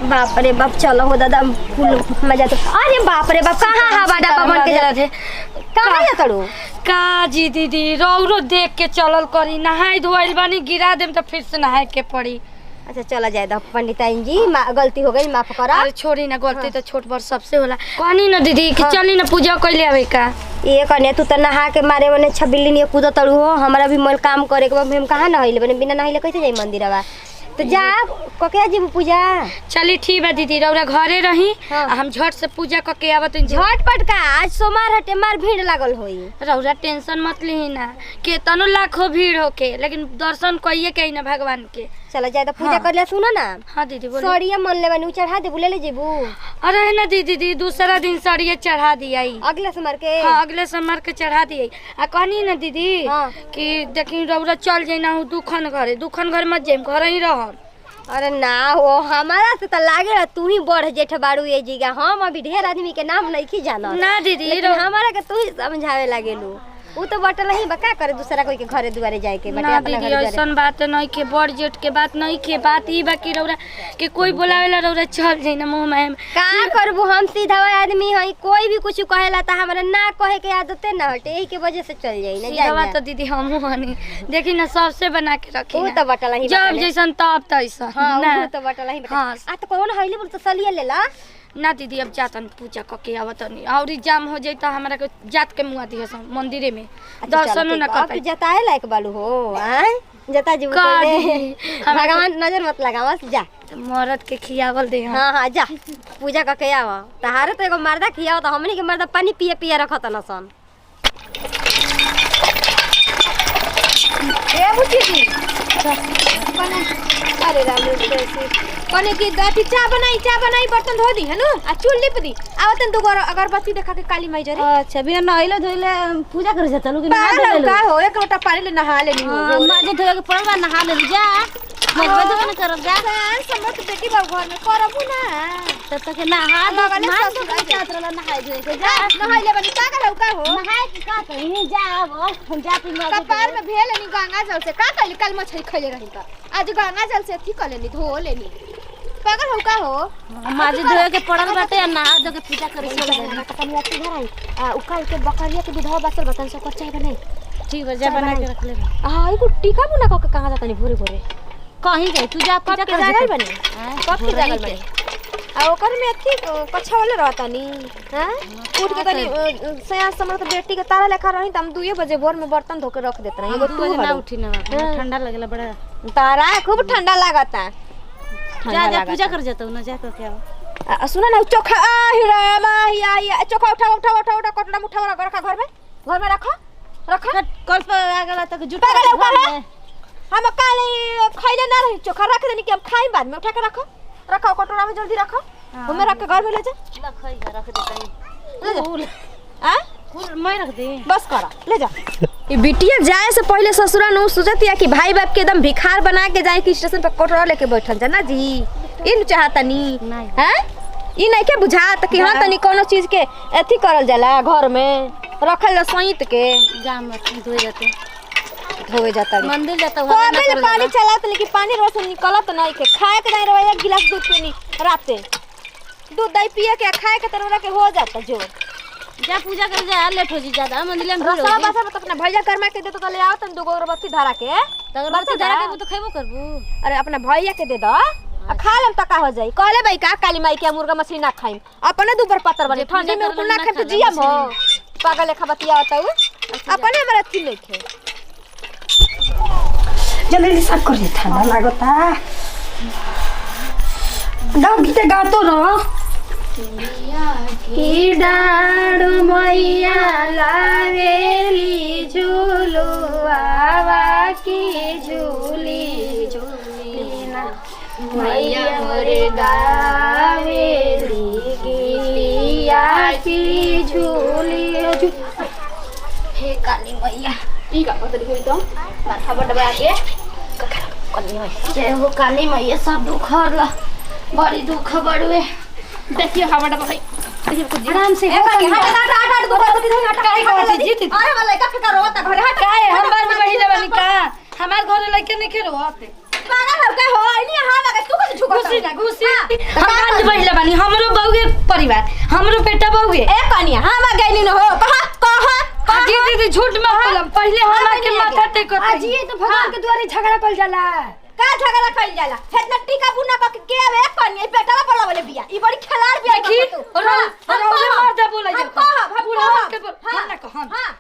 बाप रे बाप चलो हो दादा फुल मजा तो। अरे बाप रे बाप कहाँ हवा डब्बा बन के जला थे कहाँ जा तड़ो का जी दीदी रौरो देख के चलल करी नहाई धोइल बानी गिरा देम तो फिर से नहाए के पड़ी। अच्छा चला जाए दा पंडिताइन जी गलती हो गई माफ करा। अरे छोड़ी ना गलती तो छोट बड़ सबसे होला कहनी ना दीदी कि चली ना पूजा कर ले आवे का ये कने तू तो नहा के मारे मने छबिल्ली नहीं कूद तड़ू हो हमारा भी मोल काम करे के हम कहाँ नहाइले बने बिना नहाइले कैसे जाई मंदिरवा तो जा कके जी पूजा। चली ठीक बा दीदी रौरा घरे रही हम झट से पूजा कके आवत झटपट का आज सोमवार हटे मार भीड़ लागल होई। रौरा टेंशन मत ली ना केतनो लाखों भीड़ होके लेकिन दर्शन कइए के ना भगवान के। चला जाए तो पूजा कर ले सुनो ना। हाँ दीदी बोलिए। सड़िया मन ले बनी चढ़ा दे बुले ले जेबू। अरे ना दीदी दूसरा दिन सड़िया चढ़ा दिया अगले सोमवार के। हाँ अगले सोमवार के चढ़ा दिए आ कहनी ना दीदी कि देखी रौरा चल जाई ना दुखन घर मत जाइम घर ही रह। अरे ना हो हमारा से तो लागे तू ही बढ़ जेठ बाड़ू ये जीगा हम अभी ढेर आदमी के नाम नहीं जाना ना दीदी हमारा के तू ही समझावे लागेलू वो तो बटल नहीं बका करे दूसरा कोई के घरे दुआरे जाए के ना दीदी ऐसन बात नहीं के बड़ जेठ के बात नहीं के बात ई बाकी रौरा के कोई बुलावेला रौरा चल जाई ना मुंह में का करबू हम सीधा आदमी हई कोई भी कुछ कहेला त हमरा ना कहे के आदत ना हटे एही के वजह से चल जाई ना सीधा तो दीदी हमहू हनी देखी ना सबसे बना के रखी वो तो बटल ही जब जैसन तब तैसा हां वो तो बटल ही हां आ तो कौन हइले बोल तो सलिया लेला ना दीदी अब जातन पूजा कके आवतनी और जाम हो जाई त हमरा के जात के मुआ दिए मंदिरे में दर्शन ना कर पाई जताए लायक बालू हो हैं जता जी भगवान नजर मत लगावस जा मर्द के खियावल दे। हां हां जा पूजा कके आव तहारे तो एगो मर्दा खियाव त हमनी के मर्दा पानी पिए रखत न सन। ए बुची जी अरे राम कने की दाती चाय बनाई बर्तन धो दी है नु आ चूल लिप दी आवतन दो अगरबत्ती देखा के काली माई जरी। अच्छा बिना नहाइले धोइले पूजा करे जाता लोग नहा ले का हो एक लोटा पानी ले नहा लेनी हो माजे धोए के पड़वा नहा ले जा मजबे तो न करब जा समत बेटी बाबू घर में करबू ना तब तक नहा दो ना चातरला नहाई धोए के जा नहाइले बनी का हो नहाए के का कहीं जा अब जा पी माजे कपार में भेल नहीं गंगा जल से का कइल कल मछली खइले रही का आज गंगा जल से अथी कर लेनी धो लेनी पागल हो का हो माजे धोए के पड़ल बाटे आ नहा दो के पूजा करे कनिया के घर आई आ उकाल के बकरिया के दूधवा बसल बतन से कर चाय बनाई ठीक है जा बना के रख ले। हां एगो टीका बुना क के कहां जातनी भोरे भोरे कहीं जाई तू जा पूजा कर जागल बने कब के जागल बने आ ओकर में अथी कच्छा वाले रहतानी हां उठ के तनी सया समर त बेटी के तारा लेखा रही त हम 2 बजे भोर में बर्तन धो के रख देत रही एगो तू ना उठी ना ठंडा लगेला बड़ा तारा खूब ठंडा लागता जा पूजा कर जाता ना जा के आओ सुनो ना चोखा हिरा माहिया चोखा उठा कटना मुठा रखा घर में रखो कल पर आ गला तक जुटा हम काले खइले ना रही चोखा रख देनी कि हम खाई बाद में उठा के रखो कटोरा में जल्दी रखो हमें रख के घर में ले जा लखई रख देता फूल आ फूल मैं रख दे बस करा ले जा ये बिटिया जाए से पहले ससुरा नु सोचतिया कि भाई बाप के एकदम भिखार बना के जाए कि स्टेशन पर कटोरा लेके बैठल जा ना जी इन चाहतनी हैं ई नहीं के बुझात कि हां तनी कोनो चीज के एथी करल जाला घर में रखल सईत के जाम धोए जाते धोए जाता मंदिर जाता हुआ ना पानी चलात लेकिन पानी रोज निकलत नहीं के खाए के नहीं रवा एक गिलास दूध पीनी राते दूध दही पिए के खाए के तरह के हो जाता जो जा पूजा कर जा लेट हो जी ज्यादा मंदिर में रसवा बासा तो अपना भैया कर्मा के दे तो ले आओ तन दो अगरबत्ती धरा के अगरबत्ती धरा के तो खइबो करबू अरे अपना भैया के दे दो आ खा लेम त का हो जाई कहले भाई का काली माई के मुर्गा मछली ना खाइम अपने दुबर पत्थर बने ठंडी में कुल ना खाइम तो जियम हो पागल लेखा बतिया बताऊ अपने हमरा थी नहीं थे जल्दी सब कर दे ठंडा लागता गाँव गीते गातो रहो की डाड़ू मैया लावेली झूलू आवा की झूली झूलीना मैया मोरे गावेली गिलिया की झूली हे काली मैया ई का पता दिखई तो माथा बडबा के जय हो काली मैया सब दुख हरला बड़ी दुख बड़वे देखिए हवा डबा भाई आराम से हट दो काहे जीत अरे वाला का फिकर होता घरे हट काहे हम बार में रही लेबनी का हमार घर लइके नहीं खेलो आते पागल हो का हो नहीं हां लगा तू कैसे झुको घुसी ना घुसी हम पहले बानी हमरो बउगे परिवार हमरो बेटा बउगे ए कनिया हम गइली न हो कहा दीदी झूठ मत बोलम पहले हमरा के माथा टेको आज ये तो भगवान के द्वारे झगड़ा कल जाला का झगड़ा कइल जाला इतना टीका बुना के आवे कनिया बेटा पड़ा वाले बिया ई बड़ी खिलाड़ बिया देखी रोले मार दे बोला जा पूरा के बोल हम ना कह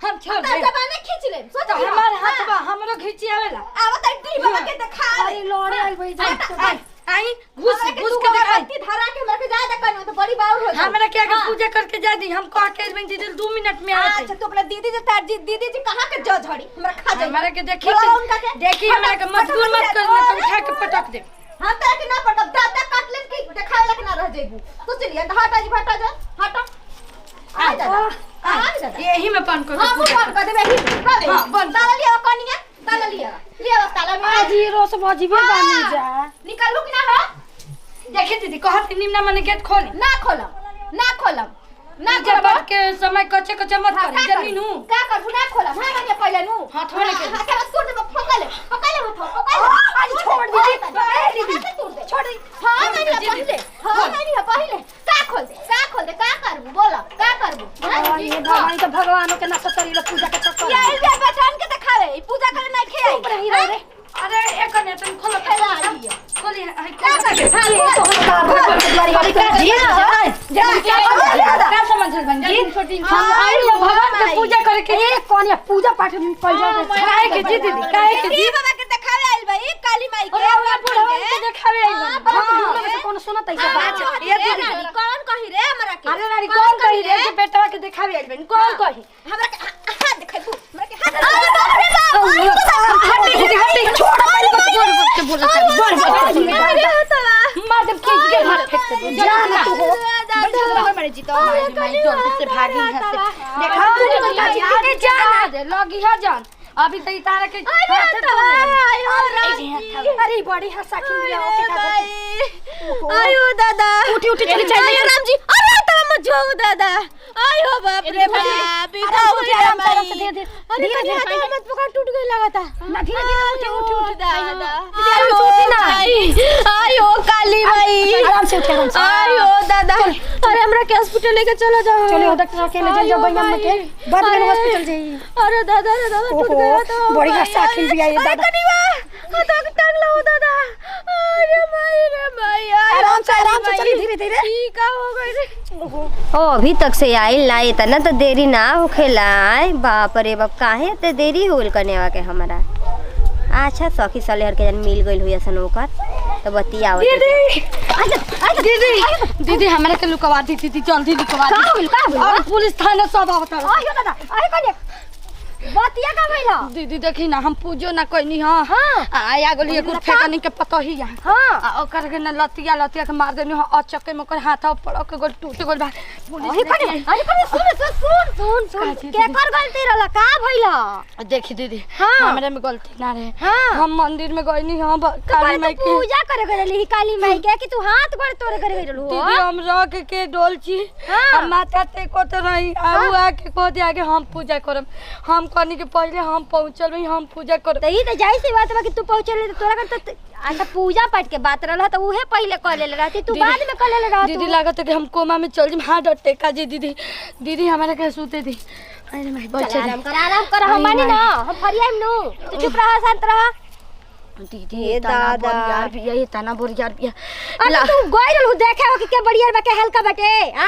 हम छोड़ दे जबाने खींच ले सोच हमार हाथवा हमरो खींची आवेला आवत डी बाबा के दिखा अरे लोड़े आई भाई जा आई घुस के दिखा धरा के हमरा के जा दे कनिया तो बड़ी बाउर हो हमरा के आगे पूजा करके जा दी हम कह के बन दीदी 2 मिनट में आते अच्छा तो अपना दीदी जे तार दीदी जी कहां के जो झड़ी हमरा खा जाई हमरा के देखी हमरा के मत कर मैं तो उठा के पटक दे हम तरह के ना पटक दादा काट ले की दिखावे लग ना रह जेबू तो चलिए हटा जी हटा जा हटा आ जा यही में पान कर हां वो पान कर देबे ही हां बन ताला लिया कनिया ताला लिया ताला में आज ये रोस बजीबे बानी जा निकलू कि ना हो देखी दीदी कहत निम्ना मने गेट खोली ना खोलम ना जब के समय कच्चे कच्चे मत कर जमीन हूं का करबू ना खोलम हां मैंने पहले नु हां थोड़े के हां के सूट में पकड़ ले आज छोड़ दीजिए छोड़ दे हां मैंने पहले का खोल दे का करबू बोला का करबू ये भगवान तो भगवान के ना सतरी पूजा के चक्कर ये इल्जा बटन के दिखावे पूजा करे ना खेई अरे एक ने तुम खोलो खेला आइए खोली क्या कर खाली तो हम द्वारी क्या समझल बन जी हम आई भगवान के पूजा करे के एक कोनिया पूजा पाठ में पड़ जाए काहे के जी दीदी काहे के जी बाबा के दिखावे आइल भाई काली माई के और बुढ़वा के देखावे आई से कौन सुनत ऐसा बात ये दीदी कौन कही रे हमरा के अरे नारी कौन कही रे जे बेटा के देखावे आई बन कौन कही हमरा के हाथ दिखाई तू हमरा के हाथ हटी छोड़ पहले को जोर के बोला मार जब खींच के हाथ फेंक दे जाना तू हो मेरे जीतो माई जल्दी से भागी यहां से देखा जाना दे लगी है जान अभी तक तारा के अरे बड़ी हंसा खिलिया ओके आयो दादा उठी चली चल राम जी अरे तब मत जाओ दादा आयो बाप रे बाप बिका उठी आराम से दे दे अरे कहीं हाथ में मत पकड़ टूट गई लगा था ना धीरे उठी दादा आराम से उठी ना आयो काली माई आराम से उठी आराम से आयो दादा अरे हमरा के हॉस्पिटल लेके चलो जाओ चलो डॉक्टर के ले जाओ भैया अम्मा के बाद में हॉस्पिटल जाइए अरे दादा टूट गया तो बड़ी हंसा खिल भी आई दादा टांग लो दादा अरे माई आराम से चलिए धीरे ठीक हो गई रे ओ अभी तक से आइल ना इतना तो देरी ना होखेला बाप रे बाप काहे इतने देरी होल कनेवा के हमारा अच्छा सखी सलेहर के जन मिल गइल हुई असन ओकर तो बतियावत दीदी हमरा के लुकवा दी दीदी जल्दी लुकवा दी का होइल और पुलिस थाना सब आवता आयो दादा आयो कने बतिया का भइला दीदी देखी ना हम पूजो ना कोई हां आया गली एक फेकनी के पता ही है हां ओकर के न लतिया के मार देनी अचके में ओकर हाथ पड़ के गोल टूट गोल बा अरे कने सुन के कर गलती रहला का भइला देखी दीदी हाँ। हमरे में गलती ना रहे हाँ। हम मंदिर में गइनी हां काली माई के पूजा करे गइली काली माई के कि तू हाथ गोड़ तोड़े करे गइल हो दीदी हम रख के डोलची हाँ। हम माथा ते को तो नहीं आऊ आके को दे आगे हम पूजा करम हम कहनी के पहले हम पहुंचल रही हम पूजा कर त ई त जाई सी बात बा कि तू पहुंचले त तोरा कर त अच्छा पूजा पाठ के बात रहला त उहे पहले कर ले रहती तू बाद में कर ले रहती दीदी लागत है कि हम कोमा में चल जी हाथ टेका जी दीदी हमारे के सूते दी अरे मैं बैठ आराम कर हम मानी ना हम फरियाम नु तू चुप रह शांत रह दीदी दादा यार भी ये तना बोरियार भी अरे तू गइल हो देखे हो कि के बढ़िया बा के हल्का बटे आ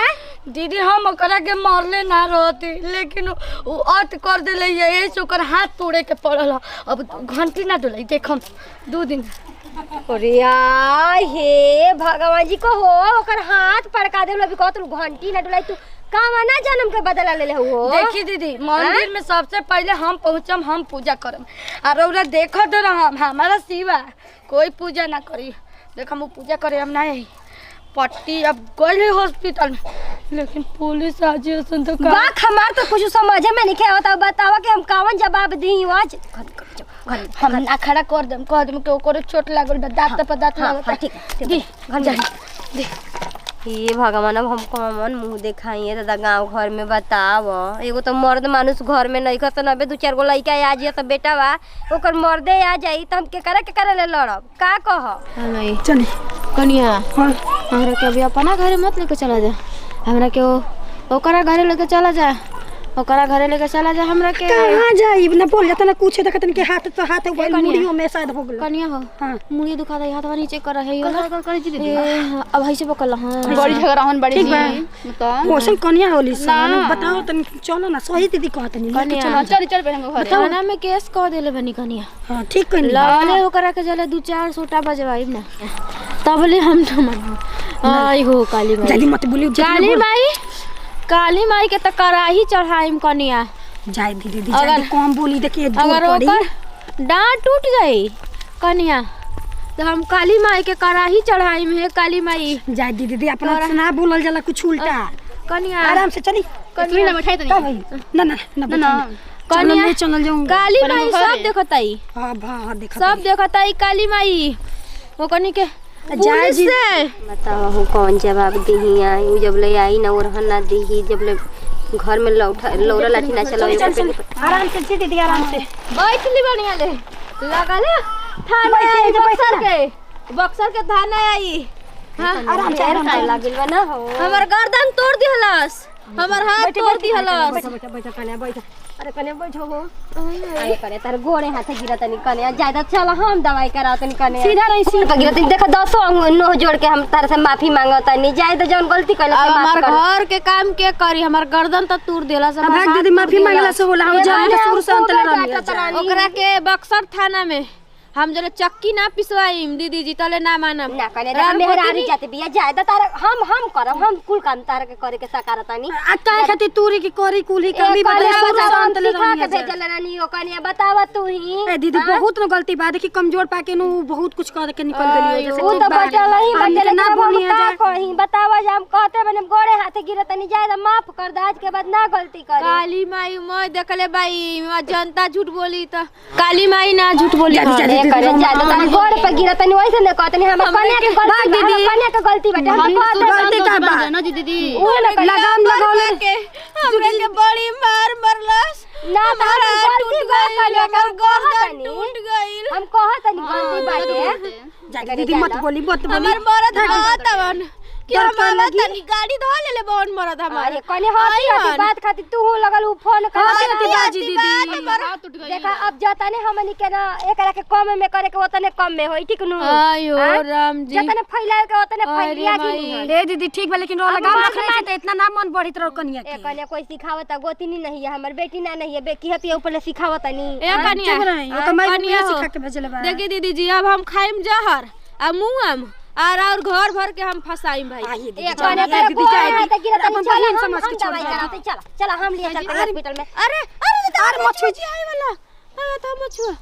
दीदी हम ओकरा के मारले ना रहती लेकिन वो अत कर देले ये ओकर हाथ तोड़े के पड़ल अब घंटी ना डोलाई देखम 2 दिन अरे हे भगवान जी को हो ओकर हाथ पड़का देलो अभी कहत घंटी ना डोलाई तू कामना जन्म के बदला ले हो देखी दीदी मंदिर में सबसे पहले हम पहुंचम हम पूजा करम और ओरा देखो तो रहम हमारा सिवा कोई पूजा ना करी देख हम पूजा करे हम नहीं पट्टी अब गए हॉस्पिटल में लेकिन पुलिस आज तो बात हमार तो कुछ समझे में नहीं आवता बतावा कि हम कावन जवाब दी आज हम ना खड़ा कर देम कह देम के ओकरे चोट लागल बा दांत पे दांत लागल ठीक दी घर जा हे भगवान अब हम कौन मुंह दिखाइए दादा गांव घर में बताव एगो तो मर्द मानुष घर में नहीं खत नबे 2-4 गो लड़का आ जाए तो बेटा बा ओकर मर्दे आ जाई तो हम के करे ले लड़ब का कह चले कनिया हाँ हमरा के अभी अपना घरे मत लेके चला जा, हमरा के ओकरा घरे लेके चला जा, ओकरा घरे लेके चला जा। हमरा के कहाँ जाई ना बोल जाता ना कुछ देखत के हाथ तो हाथ गइल मुड़ियों में शायद हो गेल। कनिया हो हाँ मुड़ी दुखा दे, हाथवा नीचे कर है कर कर जी दीदी अब ऐसे बकल। हां बड़ी झगड़ा होन बड़ी ठीक बा। जी तो मौसम कनिया होली सन बताओ तनी चलो ना सही दीदी कहत नहीं लेके चलो। चल पे हम घर थाना में केस कह देले बनी कनिया। हां ठीक कनी लगले ओकरा के जले 2-4 सोटा बजवाइब ना तबले हम न मानो। आई हो काली माई, जल्दी मत बोली काली माई, काली माई के त कराही चढ़ाइम कनिया। जाय दीदी जल्दी कम बोली देखिए अगर ओकर डांट टूट गई कनिया तो हम काली माई के कराही चढ़ाइम। है काली माई जाय दीदी अपना से ना बोलल जाला कुछ उल्टा। कनिया आराम से चली कनिया ना बैठाई तनी ना ना ना ना कनिया चल जाऊं। काली माई सब देखताई, हां हां देखा सब देखताई काली माई। वो कनी के जाय जी बताओ हम कौन जवाब दीही। आई जब ले आई ना ओरहन ना दीही, जब ले घर में लौरा लाठी ना चलाओ। आराम से जी दीदी आराम से बैठ ली बढ़िया ले लगा ले थाना आई बक्सर के थाना आई। आराम से आराम से लागिल बा ना हो। हमर गर्दन तोड़ दिहलस, हमर हाथ तोड़ दिहलस। बैठो बैठो कन्या बैठो। अरे कन्या बैठो हो। अरे करे तार गोड़े हाथे गिरा तनी कने ज्यादा चल हम दवाई कराओ तनी कने सीधा नहीं सीधा गिरा तनी। देखो 10 नोह जोड़ के हम तार से माफी मांगो तनी। जाए तो जौन गलती कइला से माफ हमर कर। घर के काम के करी, हमर गर्दन त तोड़ देलस। अब भाग दीदी माफी मांगला से होला हम जान के शुरू से अंत ले रहनी। ओकरा के बक्सर थाना में हम जले चक्की ना पिसवाईम दीदी जी तले ना मानम ना कने दा मेहरारी जाते बिया जाए दा तार हम करब, हम कुल काम तार के करे के सकार तनी। आ काहे खातिर तूरी की करी कुली कमी बता शुरू से अंत ले सिखा के रहनी। भेजल रानी ओ कनिया बतावा तू ही। ए दीदी बहुत न गलती बा देखी कमजोर पाके नु बहुत कुछ कर के निकल गेली जैसे वो तो बचल ही बचल ना बोलिए जा कहीं बतावा जा। हम कहते बने गोड़े हाथे गिरे तनी जाए दा माफ कर दा, आज के बाद ना गलती करे। काली माई मैं देखले बाई जनता झूठ बोली त काली माई ना झूठ बोली। करे जाए दा गोड़ पे गिरा तनी वैसे न कहतनी हम कन्या के गलती दीदी, कन्या के गलती बेटा हम कहते गलती का बा ना जी दीदी लगाम लगावले के हमरे के बड़ी मार मरलस ना तारा गलती बा कन्या कर गर्दन टूट गइल। हम कहतनी गलती बाटे। जा दीदी मत बोली मत बोली। हमर मरद बातवन कि हमारा तनी गाड़ी धो लेले बहन मरद हमार। अरे कन्या हंसी हंसी बात खातिर तू लगल उ फोन कर बाजी दीदी हाथ टूट गई। देखा अब जतने हमनी के ना एकरा के कम में करे के ओतने कम में होई ठीक नु। आयो राम जी जतने फैलाए के ओतने फैलिया जी। ए दीदी ठीक बा लेकिन लगाम रखले से त इतना ना मन बढ़ित रहो कन्या ए के। कन्या कोई सिखावत गोतिनी नहीं है, हमर बेटी ना नहीं है, बेकी हती ऊपर ले सिखावत नहीं। ए कनिया ओकर माई कनिया को हो। सिखा के भेजले बा। देखी दीदी जी अब हम खाइम जहर आ मुंहम और घर भर के हम फसाइम भाई। आइए दीदी ए कन्या तेरे दीदी को जाए हाथ गिरा तनी अपन चल बहन हम समझ के छोड़ दवाई दे। कराते चल चल हम लिए चलते हॉस्पिटल में। अरे अरे मछुआ जी आए वाला आ त मछुआ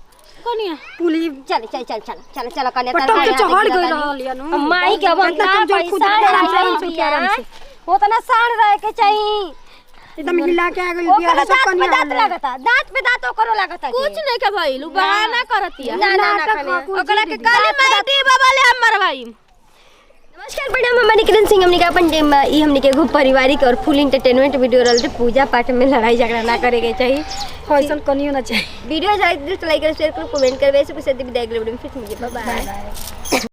कनिया पुली चल चल चल चल चल चल कन्या पटक के चढ़ गई रहल या नु। माई के अब एकदम ना कमजोर खुद पैसा आराम से आराम से बिया आराम से उतना साण रहे के चाहिए। एकदम हिला के आ गई ओकर बिया सब दांत पे कन्या दांत लगता, दांत पे दांत ओकरो लगता। कुछ नहीं के भइल उ बहाना करतिया। ना ना ना कन्या ओकरा के काली माई दी बाबा ले हम मरवाई। नमस्कार प्रणाम, हम निकिरण सिंह। हमने का अपन ई हमने के एगो पारिवारिक और फुल एंटरटेनमेंट वीडियो रहल पूजा पाठ में लड़ाई झगड़ा ना करे के चाहिए। ऐसा कनियो ना चाहिए। वीडियो ज्यादा लाइक करो, शेयर करो, कमेंट करो। वैसे कुछ विदाई के लिए फिर मिलिए। Bye by.